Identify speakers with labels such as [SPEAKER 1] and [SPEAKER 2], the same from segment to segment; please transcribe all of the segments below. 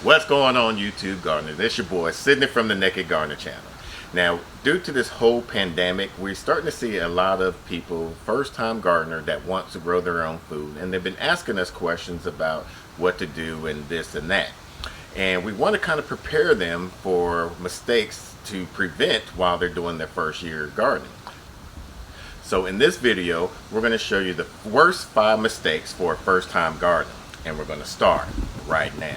[SPEAKER 1] What's going on, YouTube Gardener? This your boy Sydney from the Naked Gardener channel. Now, due to this whole pandemic, we're starting to see a lot of people, first-time gardener, that want to grow their own food, and they've been asking us questions about what to do and this and that. And we want to kind of prepare them for mistakes to prevent while they're doing their first year gardening. So in this video, we're going to show you the worst 5 mistakes for a first-time gardener, and we're going to start right now.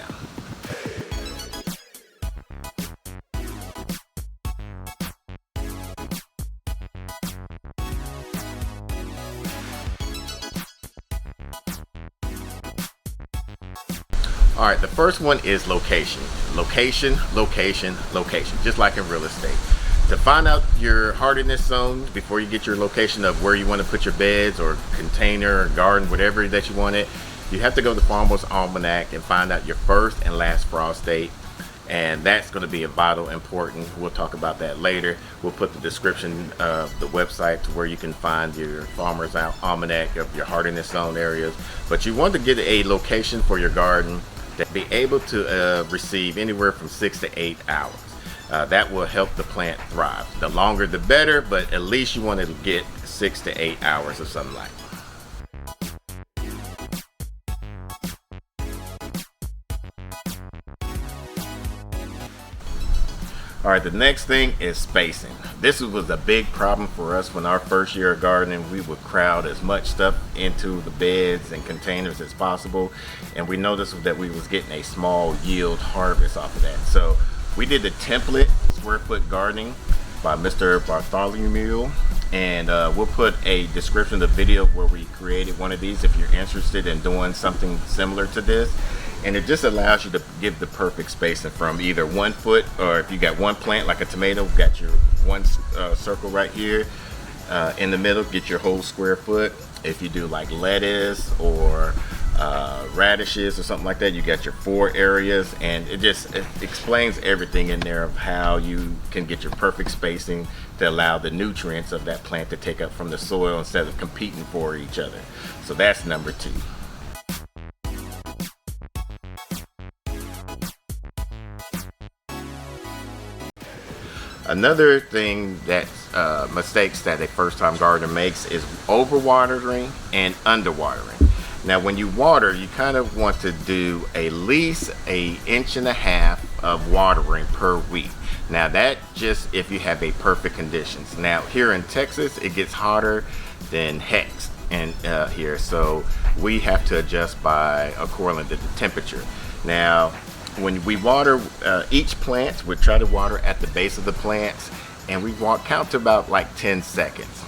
[SPEAKER 1] All right, the first one is location. Location, location, location, just like in real estate. To find out your hardiness zone before you get your location of where you want to put your beds or container or garden, whatever that you want it, you have to go to Farmer's Almanac and find out your first and last frost date. And that's going to be a vital important. We'll talk about that later. We'll put the description of the website to where you can find your Farmer's Almanac of your hardiness zone areas. But you want to get a location for your garden that be able to receive anywhere from 6 to 8 hours. That will help the plant thrive. The longer the better, but at least you want to get 6 to 8 hours of sunlight. All right, the next thing is spacing. This was a big problem for us when our first year of gardening. We would crowd as much stuff into the beds and containers as possible, and we noticed that we was getting a small yield harvest off of that. So we did the template square foot gardening by Mr. Bartholomew, and we'll put a description of the video where we created one of these if you're interested in doing something similar to this. And it just allows you to give the perfect spacing from either 1 foot, or if you got one plant like a tomato, got your one circle right here in the middle, get your whole square foot. If you do like lettuce or radishes or something like that, you got your 4 areas, and it explains everything in there of how you can get your perfect spacing to allow the nutrients of that plant to take up from the soil instead of competing for each other. So that's number 2. Another thing that mistakes that a first-time gardener makes is overwatering and underwatering. Now, when you water, you kind of want to do at least 1.5 inches of watering per week. Now, that just if you have a perfect conditions. Now, here in Texas, it gets hotter than hex and here, so we have to adjust by according to the temperature. Now, when we water each plant, we try to water at the base of the plants, and we count to about like 10 seconds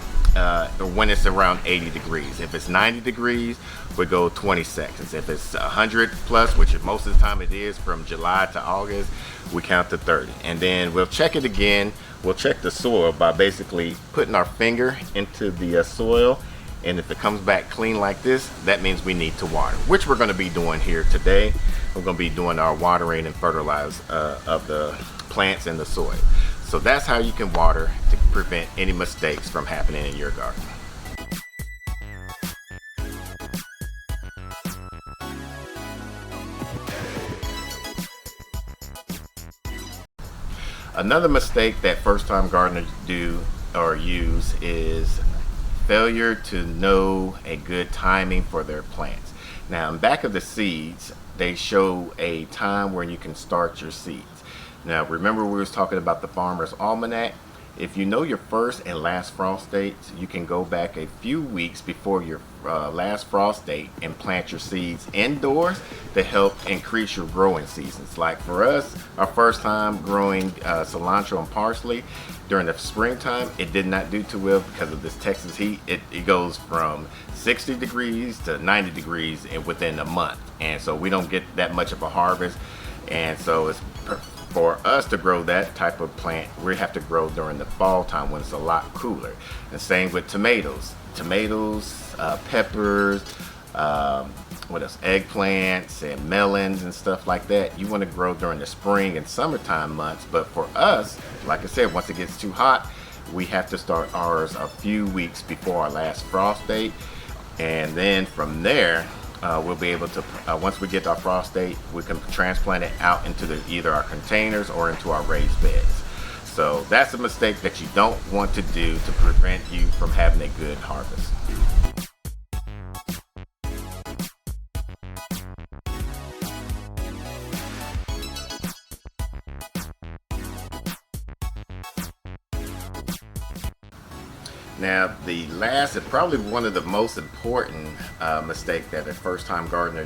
[SPEAKER 1] when it's around 80 degrees. If it's 90 degrees, we go 20 seconds. If it's 100 plus, which most of the time it is from July to August, we count to 30. And then we'll check it again. We'll check the soil by basically putting our finger into the soil, and if it comes back clean like this, that means we need to water, which we're going to be doing here today. We're going to be doing our watering and fertilize of the plants and the soil. So that's how you can water to prevent any mistakes from happening in your garden. Another mistake that first-time gardeners do or use is failure to know a good timing for their plants. Now, in back of the seeds, they show a time where you can start your seeds. Now, remember we was talking about the Farmer's Almanac? If you know your first and last frost dates, you can go back a few weeks before your last frost date and plant your seeds indoors to help increase your growing seasons. Like for us, our first time growing cilantro and parsley during the springtime, it did not do too well because of this Texas heat. It goes from 60 degrees to 90 degrees within a month, and so we don't get that much of a harvest. And so it's for us to grow that type of plant, we have to grow during the fall time when it's a lot cooler. And same with tomatoes, peppers, what else, eggplants and melons and stuff like that. You want to grow during the spring and summertime months, but for us, like I said, once it gets too hot, we have to start ours a few weeks before our last frost date. And then from there, we'll be able to, once we get our frost date, we can transplant it out into either our containers or into our raised beds. So that's a mistake that you don't want to do to prevent you from having a good harvest. Now, the last and probably one of the most important mistake that a first-time gardener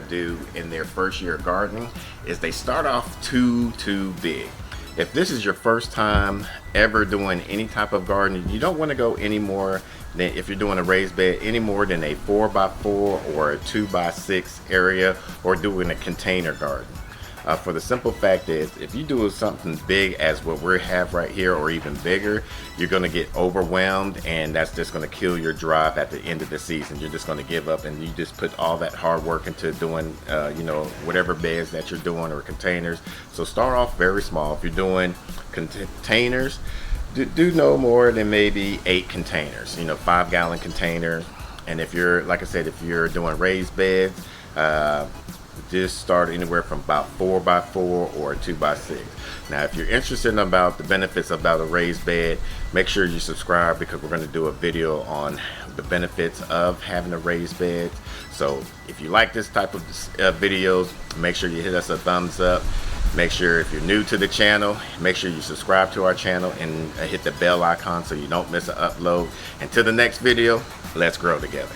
[SPEAKER 1] do in their first year of gardening is they start off too big. If this is your first time ever doing any type of gardening, you don't want to go any more than, if you're doing a raised bed, any more than a 4x4 or a 2x6 area, or doing a container garden. For the simple fact is, if you do something big as what we have right here, or even bigger, you're going to get overwhelmed, and that's just going to kill your drive at the end of the season. You're just going to give up, and you just put all that hard work into doing, whatever beds that you're doing or containers. So start off very small. If you're doing containers, do no more than maybe 8 containers, 5-gallon containers. And if you're, like I said, if you're doing raised beds, just start anywhere from about 4x4 or a 2x6. Now, if you're interested in about the benefits about a raised bed, make sure you subscribe, because we're going to do a video on the benefits of having a raised bed. So if you like this type of videos, make sure you hit us a thumbs up. Make sure, if you're new to the channel, make sure you subscribe to our channel and hit the bell icon so you don't miss an upload. Until the next video, let's grow together.